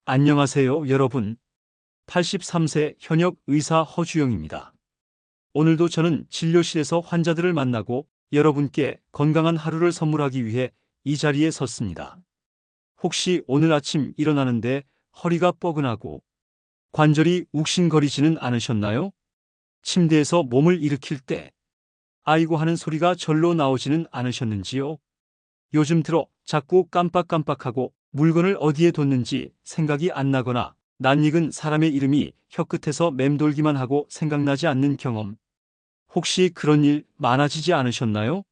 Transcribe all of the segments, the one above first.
안녕하세요, 여러분. 83세 현역 의사 허주영입니다. 오늘도 저는 진료실에서 환자들을 만나고 여러분께 건강한 하루를 선물하기 위해 이 자리에 섰습니다. 혹시 오늘 아침 일어나는데 허리가 뻐근하고 관절이 욱신거리지는 않으셨나요? 침대에서 몸을 일으킬 때 아이고 하는 소리가 절로 나오지는 않으셨는지요? 요즘 들어 자꾸 깜빡깜빡하고 물건을 어디에 뒀는지 생각이 안 나거나 낯익은 사람의 이름이 혀끝에서 맴돌기만 하고 생각나지 않는 경험. 혹시 그런 일 많아지지 않으셨나요?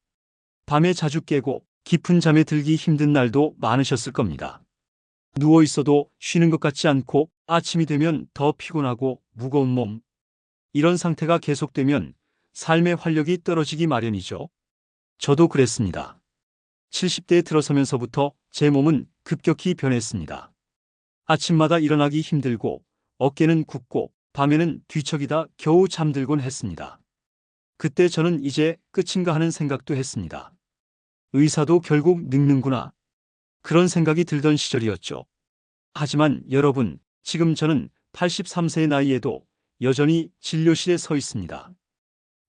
밤에 자주 깨고 깊은 잠에 들기 힘든 날도 많으셨을 겁니다. 누워 있어도 쉬는 것 같지 않고 아침이 되면 더 피곤하고 무거운 몸. 이런 상태가 계속되면 삶의 활력이 떨어지기 마련이죠. 저도 그랬습니다. 70대에 들어서면서부터 제 몸은 급격히 변했습니다. 아침마다 일어나기 힘들고 어깨는 굽고 밤에는 뒤척이다 겨우 잠들곤 했습니다. 그때 저는 이제 끝인가 하는 생각도 했습니다. 의사도 결국 늙는구나. 그런 생각이 들던 시절이었죠. 하지만 여러분, 지금 저는 83세의 나이에도 여전히 진료실에 서 있습니다.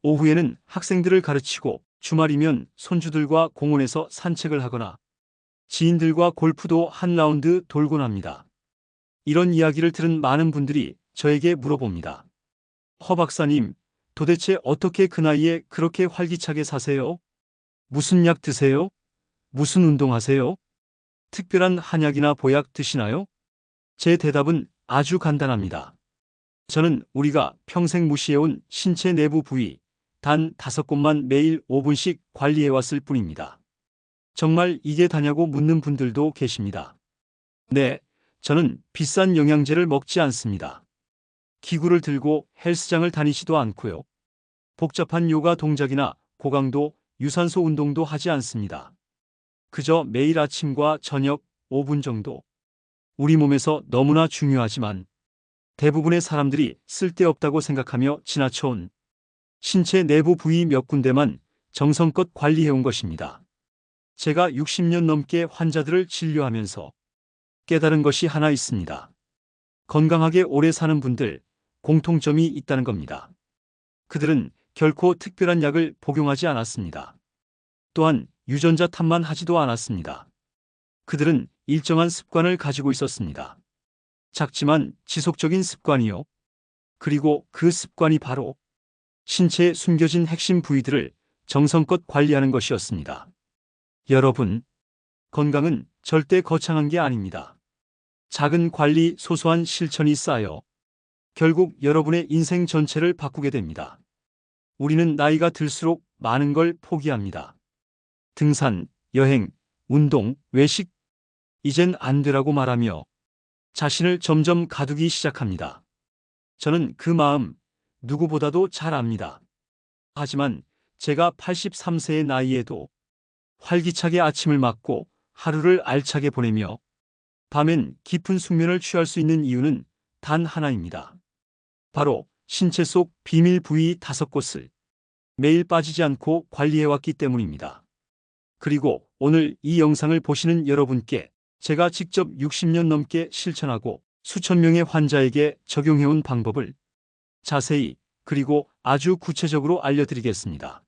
오후에는 학생들을 가르치고 주말이면 손주들과 공원에서 산책을 하거나 지인들과 골프도 한 라운드 돌곤 합니다. 이런 이야기를 들은 많은 분들이 저에게 물어봅니다. 허 박사님, 도대체 어떻게 그 나이에 그렇게 활기차게 사세요? 무슨 약 드세요? 무슨 운동하세요? 특별한 한약이나 보약 드시나요? 제 대답은 아주 간단합니다. 저는 우리가 평생 무시해온 신체 내부 부위, 단 5곳만 매일 5분씩 관리해왔을 뿐입니다. 정말 이게 다냐고 묻는 분들도 계십니다. 네, 저는 비싼 영양제를 먹지 않습니다. 기구를 들고 헬스장을 다니지도 않고요. 복잡한 요가 동작이나 고강도 유산소 운동도 하지 않습니다. 그저 매일 아침과 저녁 5분 정도. 우리 몸에서 너무나 중요하지만 대부분의 사람들이 쓸데없다고 생각하며 지나쳐온 신체 내부 부위 몇 군데만 정성껏 관리해온 것입니다. 제가 60년 넘게 환자들을 진료하면서 깨달은 것이 하나 있습니다. 건강하게 오래 사는 분들 공통점이 있다는 겁니다. 그들은 결코 특별한 약을 복용하지 않았습니다. 또한 유전자 탓만 하지도 않았습니다. 그들은 일정한 습관을 가지고 있었습니다. 작지만 지속적인 습관이요. 그리고 그 습관이 바로 신체에 숨겨진 핵심 부위들을 정성껏 관리하는 것이었습니다. 여러분, 건강은 절대 거창한 게 아닙니다. 작은 관리, 소소한 실천이 쌓여 결국 여러분의 인생 전체를 바꾸게 됩니다. 우리는 나이가 들수록 많은 걸 포기합니다. 등산, 여행, 운동, 외식, 이젠 안 되라고 말하며 자신을 점점 가두기 시작합니다. 저는 그 마음 누구보다도 잘 압니다. 하지만 제가 83세의 나이에도 활기차게 아침을 맞고 하루를 알차게 보내며 밤엔 깊은 숙면을 취할 수 있는 이유는 단 하나입니다. 바로 신체 속 비밀 부위 5곳을 매일 빠지지 않고 관리해왔기 때문입니다. 그리고 오늘 이 영상을 보시는 여러분께 제가 직접 60년 넘게 실천하고 수천 명의 환자에게 적용해온 방법을 자세히 그리고 아주 구체적으로 알려드리겠습니다.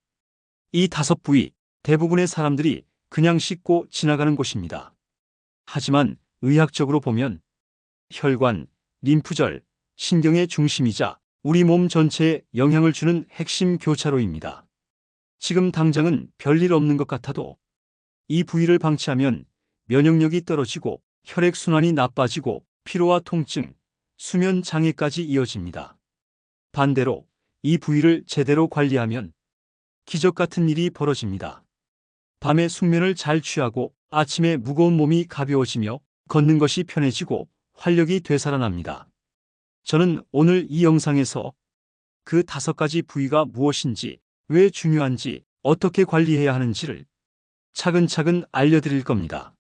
이 5부위, 대부분의 사람들이 그냥 씻고 지나가는 곳입니다. 하지만 의학적으로 보면 혈관, 림프절, 신경의 중심이자 우리 몸 전체에 영향을 주는 핵심 교차로입니다. 지금 당장은 별일 없는 것 같아도 이 부위를 방치하면 면역력이 떨어지고 혈액순환이 나빠지고 피로와 통증, 수면 장애까지 이어집니다. 반대로 이 부위를 제대로 관리하면 기적 같은 일이 벌어집니다. 밤에 숙면을 잘 취하고 아침에 무거운 몸이 가벼워지며 걷는 것이 편해지고 활력이 되살아납니다. 저는 오늘 이 영상에서 그 5가지 부위가 무엇인지, 왜 중요한지, 어떻게 관리해야 하는지를 차근차근 알려드릴 겁니다.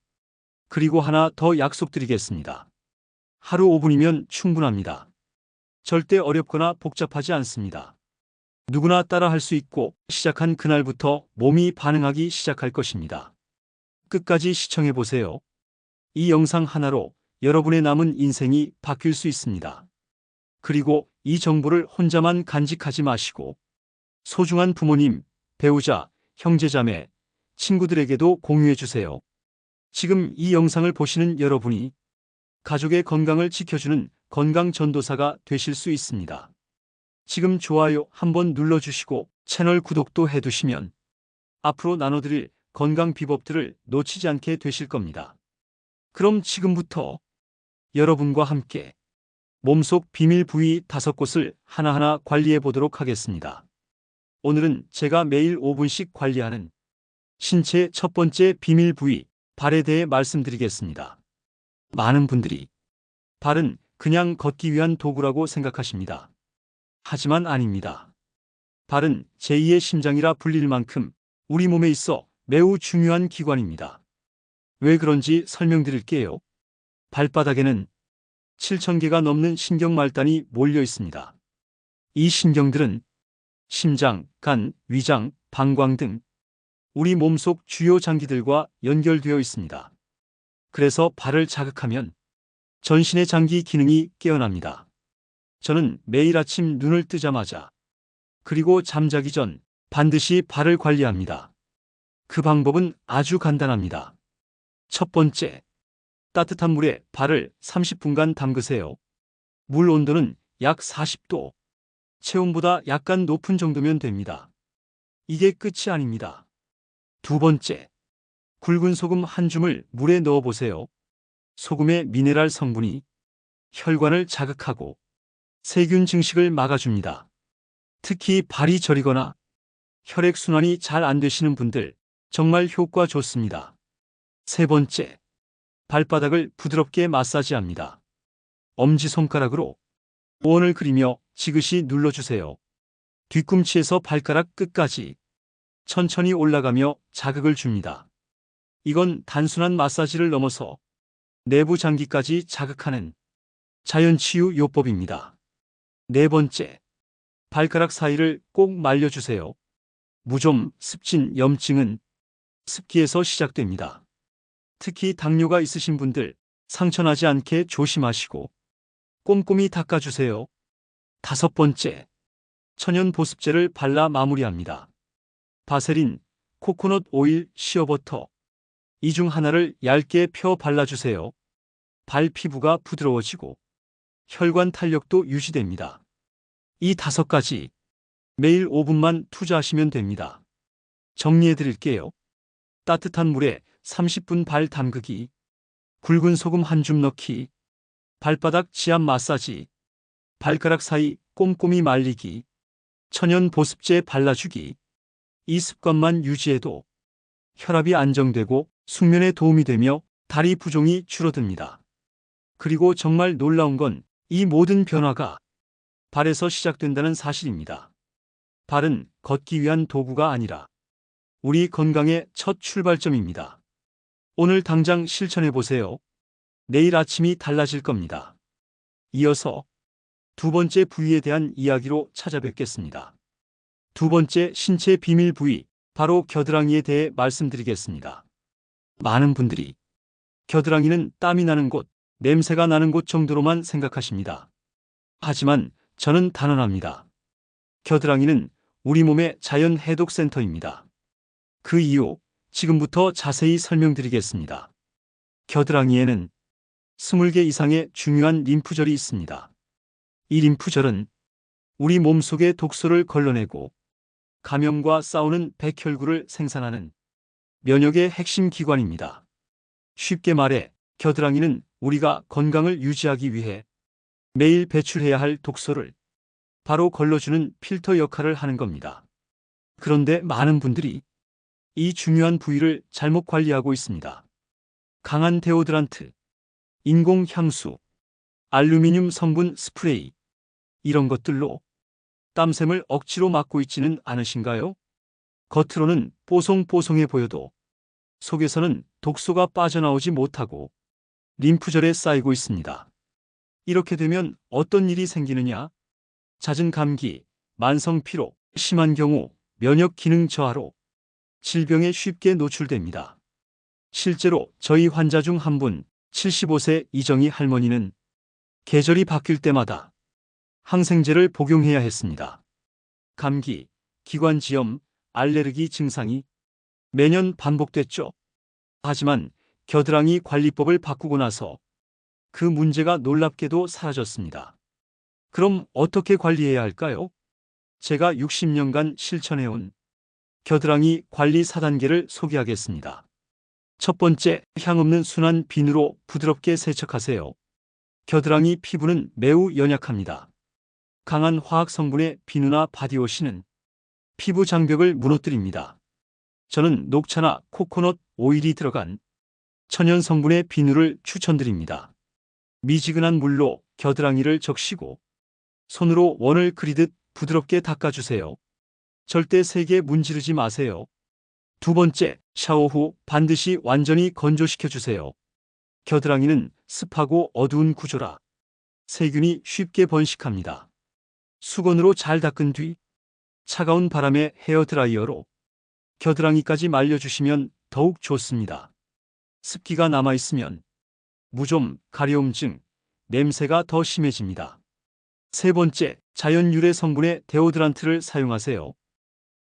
그리고 하나 더 약속드리겠습니다. 하루 5분이면 충분합니다. 절대 어렵거나 복잡하지 않습니다. 누구나 따라 할 수 있고 시작한 그날부터 몸이 반응하기 시작할 것입니다. 끝까지 시청해 보세요. 이 영상 하나로 여러분의 남은 인생이 바뀔 수 있습니다. 그리고 이 정보를 혼자만 간직하지 마시고 소중한 부모님, 배우자, 형제자매, 친구들에게도 공유해 주세요. 지금 이 영상을 보시는 여러분이 가족의 건강을 지켜주는 건강 전도사가 되실 수 있습니다. 지금 좋아요 한번 눌러주시고 채널 구독도 해두시면 앞으로 나눠드릴 건강 비법들을 놓치지 않게 되실 겁니다. 그럼 지금부터 여러분과 함께 몸속 비밀 부위 5곳을 하나하나 관리해 보도록 하겠습니다. 오늘은 제가 매일 5분씩 관리하는 신체의 첫 번째 비밀 부위, 발에 대해 말씀드리겠습니다. 많은 분들이 발은 그냥 걷기 위한 도구라고 생각하십니다. 하지만 아닙니다. 발은 제2의 심장이라 불릴 만큼 우리 몸에 있어 매우 중요한 기관입니다. 왜 그런지 설명드릴게요. 발바닥에는 7,000개가 넘는 신경말단이 몰려 있습니다. 이 신경들은 심장, 간, 위장, 방광 등 우리 몸속 주요 장기들과 연결되어 있습니다. 그래서 발을 자극하면 전신의 장기 기능이 깨어납니다. 저는 매일 아침 눈을 뜨자마자 그리고 잠자기 전 반드시 발을 관리합니다. 그 방법은 아주 간단합니다. 첫 번째, 따뜻한 물에 발을 30분간 담그세요. 물 온도는 약 40도, 체온보다 약간 높은 정도면 됩니다. 이게 끝이 아닙니다. 두 번째, 굵은 소금 한 줌을 물에 넣어 보세요. 소금의 미네랄 성분이 혈관을 자극하고 세균 증식을 막아줍니다. 특히 발이 저리거나 혈액순환이 잘 안 되시는 분들 정말 효과 좋습니다. 세 번째, 발바닥을 부드럽게 마사지합니다. 엄지손가락으로 원을 그리며 지그시 눌러주세요. 뒤꿈치에서 발가락 끝까지 천천히 올라가며 자극을 줍니다. 이건 단순한 마사지를 넘어서 내부 장기까지 자극하는 자연치유 요법입니다. 네 번째, 발가락 사이를 꼭 말려주세요. 무좀, 습진, 염증은 습기에서 시작됩니다. 특히 당뇨가 있으신 분들 상처나지 않게 조심하시고 꼼꼼히 닦아주세요. 다섯 번째, 천연 보습제를 발라 마무리합니다. 바세린, 코코넛 오일, 시어버터 이 중 하나를 얇게 펴 발라주세요. 발 피부가 부드러워지고 혈관 탄력도 유지됩니다. 이 5가지 매일 5분만 투자하시면 됩니다. 정리해 드릴게요. 따뜻한 물에 30분 발 담그기, 굵은 소금 한 줌 넣기, 발바닥 지압 마사지, 발가락 사이 꼼꼼히 말리기, 천연 보습제 발라주기. 이 습관만 유지해도 혈압이 안정되고 숙면에 도움이 되며 다리 부종이 줄어듭니다. 그리고 정말 놀라운 건 이 모든 변화가 발에서 시작된다는 사실입니다. 발은 걷기 위한 도구가 아니라 우리 건강의 첫 출발점입니다. 오늘 당장 실천해 보세요. 내일 아침이 달라질 겁니다. 이어서 두 번째 부위에 대한 이야기로 찾아뵙겠습니다. 두 번째 신체 비밀 부위, 바로 겨드랑이에 대해 말씀드리겠습니다. 많은 분들이 겨드랑이는 땀이 나는 곳, 냄새가 나는 곳 정도로만 생각하십니다. 하지만 저는 단언합니다. 겨드랑이는 우리 몸의 자연 해독 센터입니다. 그 이유 지금부터 자세히 설명드리겠습니다. 겨드랑이에는 20개 이상의 중요한 림프절이 있습니다. 이 림프절은 우리 몸속의 독소를 걸러내고 감염과 싸우는 백혈구를 생산하는 면역의 핵심 기관입니다. 쉽게 말해 겨드랑이는 우리가 건강을 유지하기 위해 매일 배출해야 할 독소를 바로 걸러주는 필터 역할을 하는 겁니다. 그런데 많은 분들이 이 중요한 부위를 잘못 관리하고 있습니다. 강한 데오드란트, 인공 향수, 알루미늄 성분 스프레이, 이런 것들로 땀샘을 억지로 막고 있지는 않으신가요? 겉으로는 뽀송뽀송해 보여도 속에서는 독소가 빠져나오지 못하고 림프절에 쌓이고 있습니다. 이렇게 되면 어떤 일이 생기느냐? 잦은 감기, 만성 피로, 심한 경우 면역 기능 저하로 질병에 쉽게 노출됩니다. 실제로 저희 환자 중 한 분, 75세 이정희 할머니는 계절이 바뀔 때마다 항생제를 복용해야 했습니다. 감기, 기관지염, 알레르기 증상이 매년 반복됐죠. 하지만 겨드랑이 관리법을 바꾸고 나서 그 문제가 놀랍게도 사라졌습니다. 그럼 어떻게 관리해야 할까요? 제가 60년간 실천해온 겨드랑이 관리 4단계를 소개하겠습니다. 첫 번째, 향 없는 순한 비누로 부드럽게 세척하세요. 겨드랑이 피부는 매우 연약합니다. 강한 화학 성분의 비누나 바디워시는 피부 장벽을 무너뜨립니다. 저는 녹차나 코코넛 오일이 들어간 천연 성분의 비누를 추천드립니다. 미지근한 물로 겨드랑이를 적시고 손으로 원을 그리듯 부드럽게 닦아주세요. 절대 세게 문지르지 마세요. 두 번째, 샤워 후 반드시 완전히 건조시켜주세요. 겨드랑이는 습하고 어두운 구조라 세균이 쉽게 번식합니다. 수건으로 잘 닦은 뒤 차가운 바람에 헤어드라이어로 겨드랑이까지 말려주시면 더욱 좋습니다. 습기가 남아있으면 무좀, 가려움증, 냄새가 더 심해집니다. 세 번째, 자연 유래 성분의 데오드란트를 사용하세요.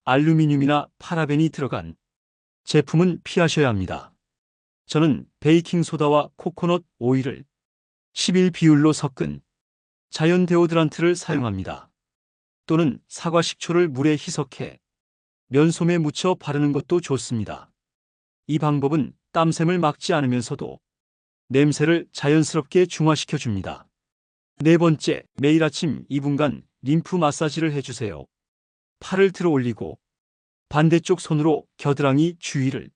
알루미늄이나 파라벤이 들어간 제품은 피하셔야 합니다. 저는 베이킹소다와 코코넛 오일을 11 비율로 섞은 자연 데오드란트를 사용합니다. 또는 사과 식초를 물에 희석해 면솜에 묻혀 바르는 것도 좋습니다. 이 방법은 땀샘을 막지 않으면서도 냄새를 자연스럽게 중화시켜 줍니다. 네 번째, 매일 아침 2분간 림프 마사지를 해주세요. 팔을 들어 올리고 반대쪽 손으로 겨드랑이 주위를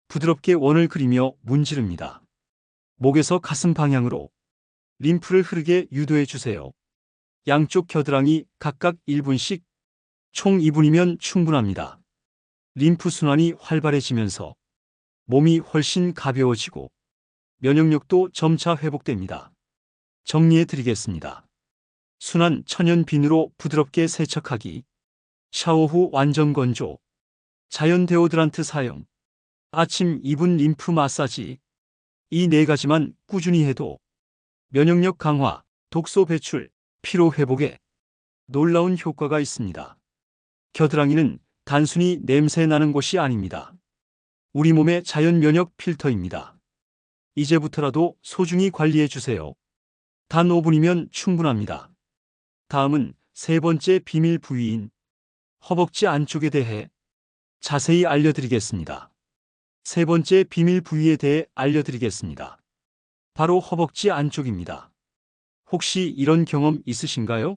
부드럽게 원을 그리며 문지릅니다. 목에서 가슴 방향으로 림프를 흐르게 유도해 주세요. 양쪽 겨드랑이 각각 1분씩 총 2분이면 충분합니다. 림프 순환이 활발해지면서 몸이 훨씬 가벼워지고 면역력도 점차 회복됩니다. 정리해 드리겠습니다. 순한 천연 비누로 부드럽게 세척하기, 샤워 후 완전 건조, 자연 데오드란트 사용, 아침 2분 림프 마사지. 이 네 가지만 꾸준히 해도 면역력 강화, 독소 배출, 피로 회복에 놀라운 효과가 있습니다. 겨드랑이는 단순히 냄새 나는 곳이 아닙니다. 우리 몸의 자연 면역 필터입니다. 이제부터라도 소중히 관리해 주세요. 단 5분이면 충분합니다. 다음은 세 번째 비밀 부위인 허벅지 안쪽에 대해 자세히 알려드리겠습니다. 세 번째 비밀 부위에 대해 알려드리겠습니다. 바로 허벅지 안쪽입니다. 혹시 이런 경험 있으신가요?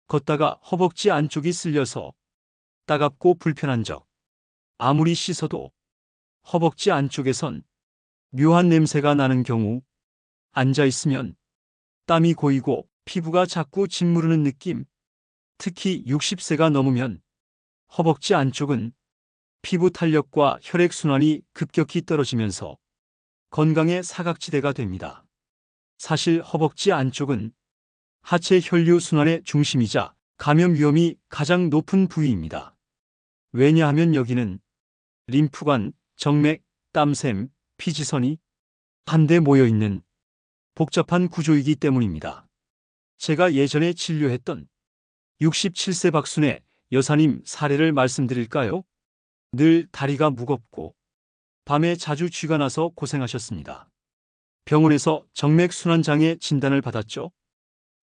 걷다가 허벅지 안쪽이 쓸려서 따갑고 불편한 적. 아무리 씻어도 허벅지 안쪽에선 묘한 냄새가 나는 경우. 앉아있으면 땀이 고이고 피부가 자꾸 짓무르는 느낌. 특히 60세가 넘으면 허벅지 안쪽은 피부 탄력과 혈액순환이 급격히 떨어지면서 건강의 사각지대가 됩니다. 사실 허벅지 안쪽은 하체 혈류 순환의 중심이자 감염 위험이 가장 높은 부위입니다. 왜냐하면 여기는 림프관, 정맥, 땀샘, 피지선이 한데 모여있는 복잡한 구조이기 때문입니다. 제가 예전에 진료했던 67세 박순애 여사님 사례를 말씀드릴까요? 늘 다리가 무겁고 밤에 자주 쥐가 나서 고생하셨습니다. 병원에서 정맥순환장애 진단을 받았죠.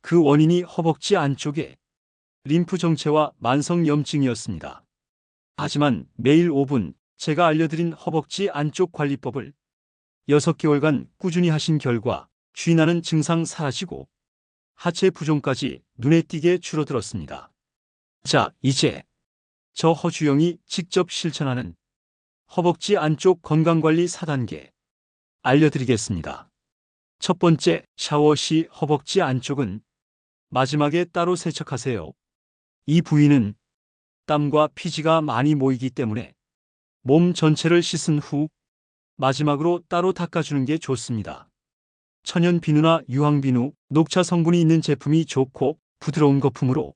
그 원인이 허벅지 안쪽에 림프 정체와 만성염증이었습니다. 하지만 매일 5분 제가 알려드린 허벅지 안쪽 관리법을 6개월간 꾸준히 하신 결과 쥐나는 증상 사라지고 하체 부종까지 눈에 띄게 줄어들었습니다. 자, 이제 저 허주영이 직접 실천하는 허벅지 안쪽 건강관리 4단계 알려드리겠습니다. 첫 번째, 샤워 시 허벅지 안쪽은 마지막에 따로 세척하세요. 이 부위는 땀과 피지가 많이 모이기 때문에 몸 전체를 씻은 후 마지막으로 따로 닦아주는 게 좋습니다. 천연 비누나 유황 비누, 녹차 성분이 있는 제품이 좋고 부드러운 거품으로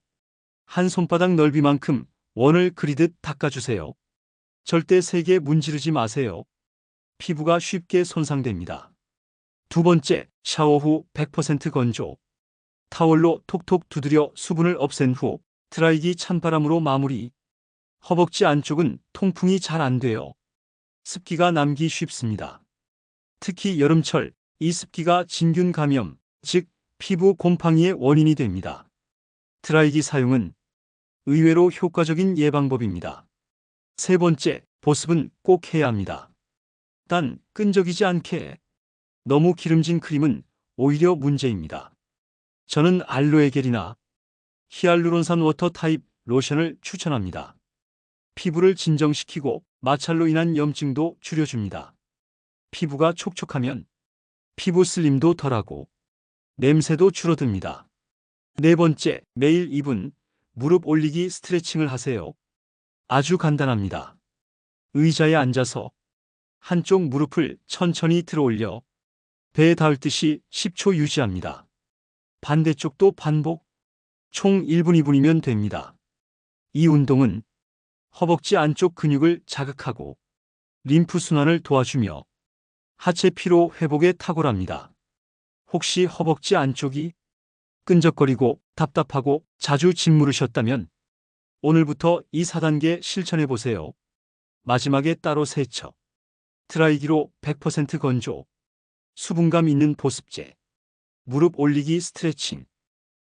한 손바닥 넓이만큼 원을 그리듯 닦아주세요. 절대 세게 문지르지 마세요. 피부가 쉽게 손상됩니다. 두 번째, 샤워 후 100% 건조. 타월로 톡톡 두드려 수분을 없앤 후 드라이기 찬바람으로 마무리. 허벅지 안쪽은 통풍이 잘 안 돼요. 습기가 남기 쉽습니다. 특히 여름철, 이 습기가 진균 감염, 즉 피부 곰팡이의 원인이 됩니다. 드라이기 사용은 의외로 효과적인 예방법입니다. 세 번째, 보습은 꼭 해야 합니다. 단 끈적이지 않게. 너무 기름진 크림은 오히려 문제입니다. 저는 알로에 겔이나 히알루론산 워터 타입 로션을 추천합니다. 피부를 진정시키고 마찰로 인한 염증도 줄여줍니다. 피부가 촉촉하면 피부 슬림도 덜하고 냄새도 줄어듭니다. 네 번째, 매일 2분 무릎 올리기 스트레칭을 하세요. 아주 간단합니다. 의자에 앉아서 한쪽 무릎을 천천히 들어 올려 배에 닿을 듯이 10초 유지합니다. 반대쪽도 반복. 총 1분 2분이면 됩니다. 이 운동은 허벅지 안쪽 근육을 자극하고 림프 순환을 도와주며 하체 피로 회복에 탁월합니다. 혹시 허벅지 안쪽이 끈적거리고 답답하고 자주 짓무르셨다면 오늘부터 이 4단계 실천해 보세요. 마지막에 따로 세척. 드라이기로 100% 건조. 수분감 있는 보습제. 무릎 올리기 스트레칭.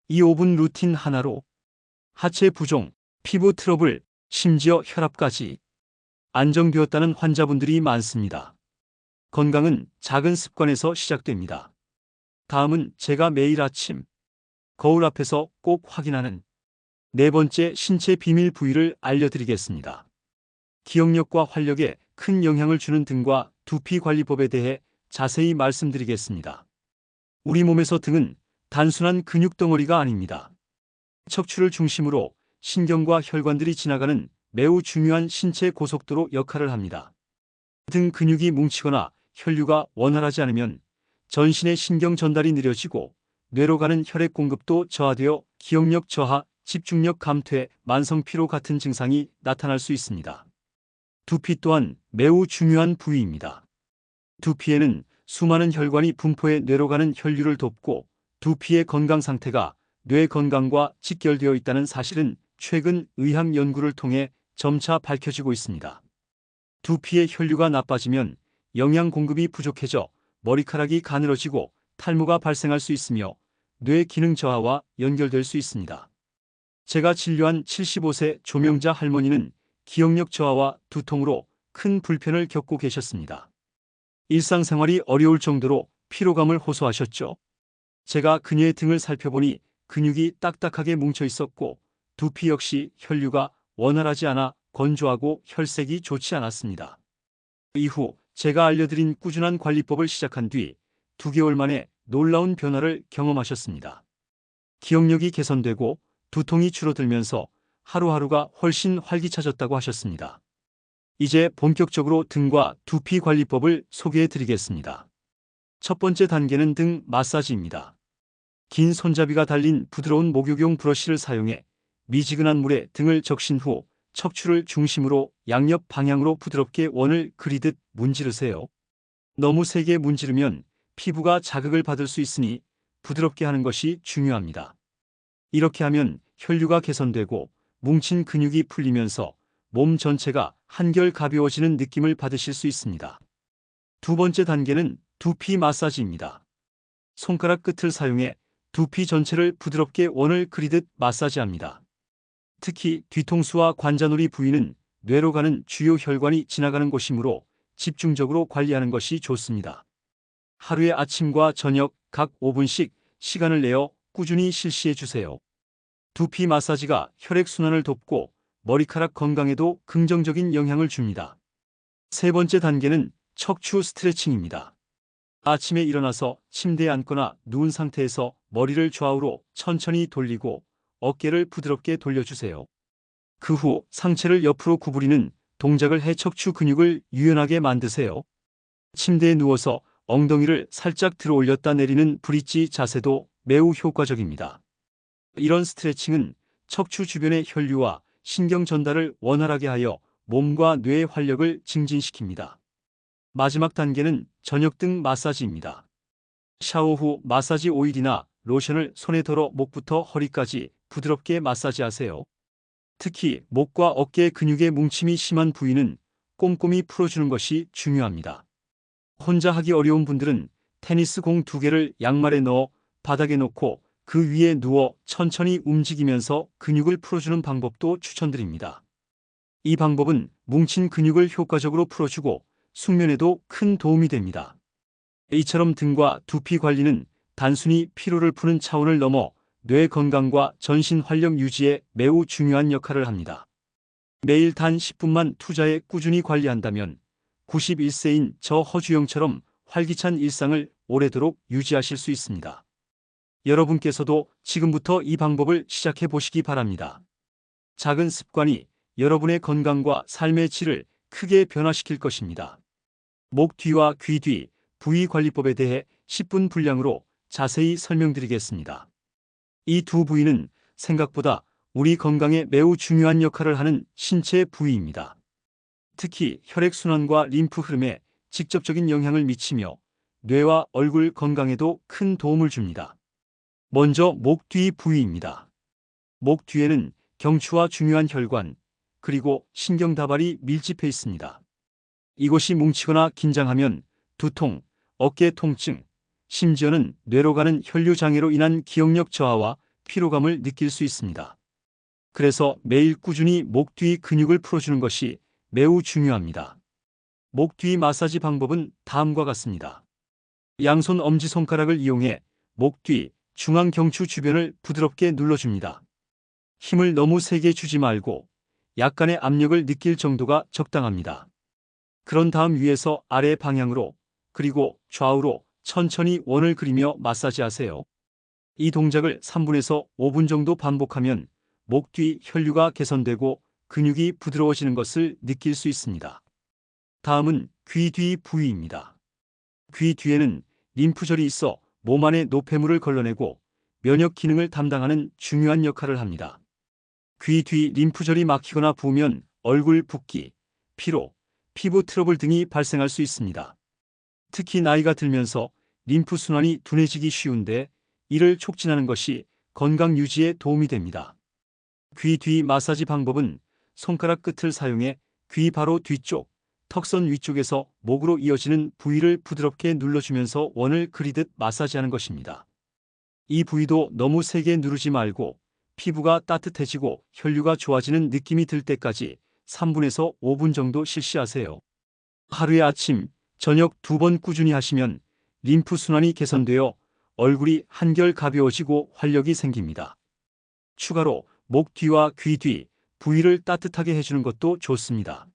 이 5분 루틴 하나로 하체 부종, 피부 트러블, 심지어 혈압까지 안정되었다는 환자분들이 많습니다. 건강은 작은 습관에서 시작됩니다. 다음은 제가 매일 아침 거울 앞에서 꼭 확인하는 네 번째 신체 비밀 부위를 알려드리겠습니다. 기억력과 활력에 큰 영향을 주는 등과 두피 관리법에 대해 자세히 말씀드리겠습니다. 우리 몸에서 등은 단순한 근육 덩어리가 아닙니다. 척추를 중심으로 신경과 혈관들이 지나가는 매우 중요한 신체 고속도로 역할을 합니다. 등 근육이 뭉치거나 혈류가 원활하지 않으면 전신의 신경 전달이 느려지고 뇌로 가는 혈액 공급도 저하되어 기억력 저하, 집중력 감퇴, 만성 피로 같은 증상이 나타날 수 있습니다. 두피 또한 매우 중요한 부위입니다. 두피에는 수많은 혈관이 분포해 뇌로 가는 혈류를 돕고 두피의 건강 상태가 뇌 건강과 직결되어 있다는 사실은 최근 의학 연구를 통해 점차 밝혀지고 있습니다. 두피의 혈류가 나빠지면 영양 공급이 부족해져 머리카락이 가늘어지고 탈모가 발생할 수 있으며 뇌 기능 저하와 연결될 수 있습니다. 제가 진료한 75세 조명자 할머니는 기억력 저하와 두통으로 큰 불편을 겪고 계셨습니다. 일상생활이 어려울 정도로 피로감을 호소하셨죠. 제가 그녀의 등을 살펴보니 근육이 딱딱하게 뭉쳐 있었고 두피 역시 혈류가 원활하지 않아 건조하고 혈색이 좋지 않았습니다. 이후 제가 알려드린 꾸준한 관리법을 시작한 뒤 2개월 만에 놀라운 변화를 경험하셨습니다. 기억력이 개선되고 두통이 줄어들면서 하루하루가 훨씬 활기차졌다고 하셨습니다. 이제 본격적으로 등과 두피 관리법을 소개해 드리겠습니다. 첫 번째 단계는 등 마사지입니다. 긴 손잡이가 달린 부드러운 목욕용 브러쉬를 사용해 미지근한 물에 등을 적신 후 척추를 중심으로 양옆 방향으로 부드럽게 원을 그리듯 문지르세요. 너무 세게 문지르면 피부가 자극을 받을 수 있으니 부드럽게 하는 것이 중요합니다. 이렇게 하면 혈류가 개선되고 뭉친 근육이 풀리면서 몸 전체가 한결 가벼워지는 느낌을 받으실 수 있습니다. 두 번째 단계는 두피 마사지입니다. 손가락 끝을 사용해 두피 전체를 부드럽게 원을 그리듯 마사지합니다. 특히 뒤통수와 관자놀이 부위는 뇌로 가는 주요 혈관이 지나가는 곳이므로 집중적으로 관리하는 것이 좋습니다. 하루에 아침과 저녁 각 5분씩 시간을 내어 꾸준히 실시해 주세요. 두피 마사지가 혈액순환을 돕고 머리카락 건강에도 긍정적인 영향을 줍니다. 세 번째 단계는 척추 스트레칭입니다. 아침에 일어나서 침대에 앉거나 누운 상태에서 머리를 좌우로 천천히 돌리고 어깨를 부드럽게 돌려주세요. 그 후 상체를 옆으로 구부리는 동작을 해 척추 근육을 유연하게 만드세요. 침대에 누워서 엉덩이를 살짝 들어 올렸다 내리는 브릿지 자세도 매우 효과적입니다. 이런 스트레칭은 척추 주변의 혈류와 신경 전달을 원활하게 하여 몸과 뇌의 활력을 증진시킵니다. 마지막 단계는 저녁 등 마사지입니다. 샤워 후 마사지 오일이나 로션을 손에 덜어 목부터 허리까지 부드럽게 마사지하세요. 특히 목과 어깨 근육의 뭉침이 심한 부위는 꼼꼼히 풀어주는 것이 중요합니다. 혼자 하기 어려운 분들은 테니스 공 2개를 양말에 넣어 바닥에 놓고 그 위에 누워 천천히 움직이면서 근육을 풀어주는 방법도 추천드립니다. 이 방법은 뭉친 근육을 효과적으로 풀어주고 숙면에도 큰 도움이 됩니다. 이처럼 등과 두피 관리는 단순히 피로를 푸는 차원을 넘어 뇌 건강과 전신 활력 유지에 매우 중요한 역할을 합니다. 매일 단 10분만 투자해 꾸준히 관리한다면 91세인 저 허주영처럼 활기찬 일상을 오래도록 유지하실 수 있습니다. 여러분께서도 지금부터 이 방법을 시작해 보시기 바랍니다. 작은 습관이 여러분의 건강과 삶의 질을 크게 변화시킬 것입니다. 목 뒤와 귀 뒤 부위 관리법에 대해 10분 분량으로 자세히 설명드리겠습니다. 이 두 부위는 생각보다 우리 건강에 매우 중요한 역할을 하는 신체 부위입니다. 특히 혈액순환과 림프 흐름에 직접적인 영향을 미치며 뇌와 얼굴 건강에도 큰 도움을 줍니다. 먼저 목 뒤 부위입니다. 목 뒤에는 경추와 중요한 혈관, 그리고 신경다발이 밀집해 있습니다. 이곳이 뭉치거나 긴장하면 두통, 어깨 통증, 심지어는 뇌로 가는 혈류장애로 인한 기억력 저하와 피로감을 느낄 수 있습니다. 그래서 매일 꾸준히 목 뒤 근육을 풀어주는 것이 매우 중요합니다. 목 뒤 마사지 방법은 다음과 같습니다. 양손 엄지손가락을 이용해 목 뒤 중앙 경추 주변을 부드럽게 눌러줍니다. 힘을 너무 세게 주지 말고 약간의 압력을 느낄 정도가 적당합니다. 그런 다음 위에서 아래 방향으로 그리고 좌우로 천천히 원을 그리며 마사지하세요. 이 동작을 3분에서 5분 정도 반복하면 목 뒤 혈류가 개선되고 근육이 부드러워지는 것을 느낄 수 있습니다. 다음은 귀 뒤 부위입니다. 귀 뒤에는 림프절이 있어 몸 안의 노폐물을 걸러내고 면역 기능을 담당하는 중요한 역할을 합니다. 귀 뒤 림프절이 막히거나 부으면 얼굴 붓기, 피로, 피부 트러블 등이 발생할 수 있습니다. 특히 나이가 들면서 림프 순환이 둔해지기 쉬운데 이를 촉진하는 것이 건강 유지에 도움이 됩니다. 귀 뒤 마사지 방법은 손가락 끝을 사용해 귀 바로 뒤쪽, 턱선 위쪽에서 목으로 이어지는 부위를 부드럽게 눌러주면서 원을 그리듯 마사지하는 것입니다. 이 부위도 너무 세게 누르지 말고 피부가 따뜻해지고 혈류가 좋아지는 느낌이 들 때까지 3분에서 5분 정도 실시하세요. 하루에 아침, 저녁 2번 꾸준히 하시면 림프 순환이 개선되어 얼굴이 한결 가벼워지고 활력이 생깁니다. 추가로 목 뒤와 귀 뒤 부위를 따뜻하게 해주는 것도 좋습니다.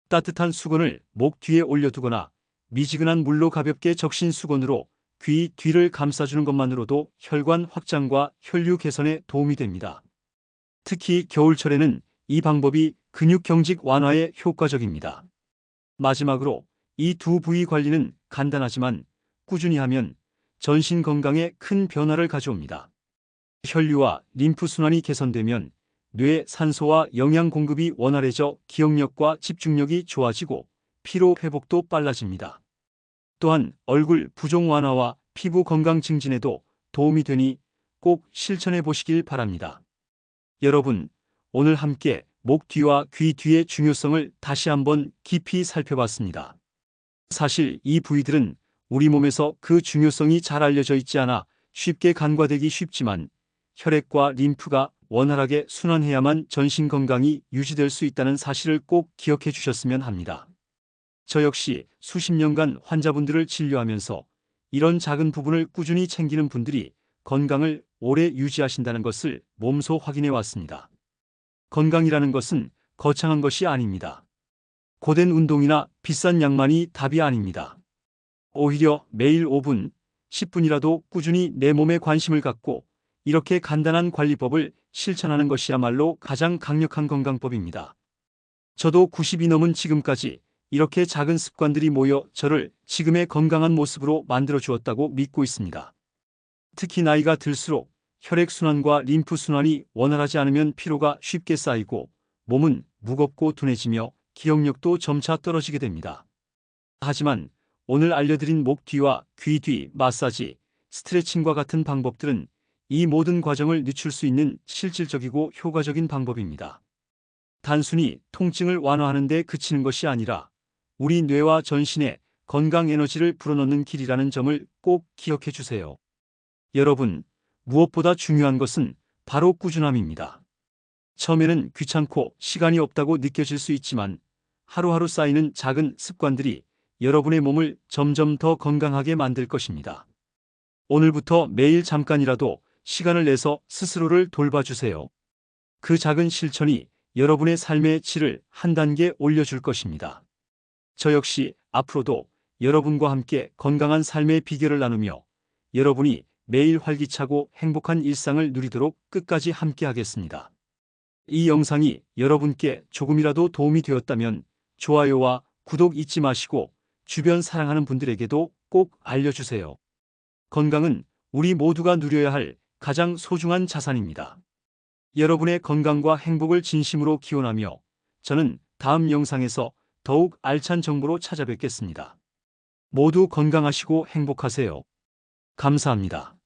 따뜻한 수건을 목 뒤에 올려두거나 미지근한 물로 가볍게 적신 수건으로 귀 뒤를 감싸주는 것만으로도 혈관 확장과 혈류 개선에 도움이 됩니다. 특히 겨울철에는 이 방법이 근육 경직 완화에 효과적입니다. 마지막으로 이 두 부위 관리는 간단하지만 꾸준히 하면 전신 건강에 큰 변화를 가져옵니다. 혈류와 림프 순환이 개선되면 뇌 산소와 영양 공급이 원활해져 기억력과 집중력이 좋아지고 피로 회복도 빨라집니다. 또한 얼굴 부종 완화와 피부 건강 증진에도 도움이 되니 꼭 실천해 보시길 바랍니다. 여러분, 오늘 함께 목 뒤와 귀 뒤의 중요성을 다시 한번 깊이 살펴봤습니다. 사실 이 부위들은 우리 몸에서 그 중요성이 잘 알려져 있지 않아 쉽게 간과되기 쉽지만 혈액과 림프가 원활하게 순환해야만 전신 건강이 유지될 수 있다는 사실을 꼭 기억해 주셨으면 합니다. 저 역시 수십 년간 환자분들을 진료하면서 이런 작은 부분을 꾸준히 챙기는 분들이 건강을 오래 유지하신다는 것을 몸소 확인해 왔습니다. 건강이라는 것은 거창한 것이 아닙니다. 고된 운동이나 비싼 약만이 답이 아닙니다. 오히려 매일 5분, 10분이라도 꾸준히 내 몸에 관심을 갖고 이렇게 간단한 관리법을 실천하는 것이야말로 가장 강력한 건강법입니다. 저도 90이 넘은 지금까지 이렇게 작은 습관들이 모여 저를 지금의 건강한 모습으로 만들어 주었다고 믿고 있습니다. 특히 나이가 들수록 혈액순환과 림프순환이 원활하지 않으면 피로가 쉽게 쌓이고 몸은 무겁고 둔해지며 기억력도 점차 떨어지게 됩니다. 하지만 오늘 알려드린 목 뒤와 귀 뒤 마사지, 스트레칭과 같은 방법들은 이 모든 과정을 늦출 수 있는 실질적이고 효과적인 방법입니다. 단순히 통증을 완화하는 데 그치는 것이 아니라 우리 뇌와 전신에 건강 에너지를 불어넣는 길이라는 점을 꼭 기억해 주세요. 여러분, 무엇보다 중요한 것은 바로 꾸준함입니다. 처음에는 귀찮고 시간이 없다고 느껴질 수 있지만 하루하루 쌓이는 작은 습관들이 여러분의 몸을 점점 더 건강하게 만들 것입니다. 오늘부터 매일 잠깐이라도 시간을 내서 스스로를 돌봐주세요. 그 작은 실천이 여러분의 삶의 질을 한 단계 올려줄 것입니다. 저 역시 앞으로도 여러분과 함께 건강한 삶의 비결을 나누며 여러분이 매일 활기차고 행복한 일상을 누리도록 끝까지 함께 하겠습니다. 이 영상이 여러분께 조금이라도 도움이 되었다면 좋아요와 구독 잊지 마시고 주변 사랑하는 분들에게도 꼭 알려주세요. 건강은 우리 모두가 누려야 할 가장 소중한 자산입니다. 여러분의 건강과 행복을 진심으로 기원하며 저는 다음 영상에서 더욱 알찬 정보로 찾아뵙겠습니다. 모두 건강하시고 행복하세요. 감사합니다.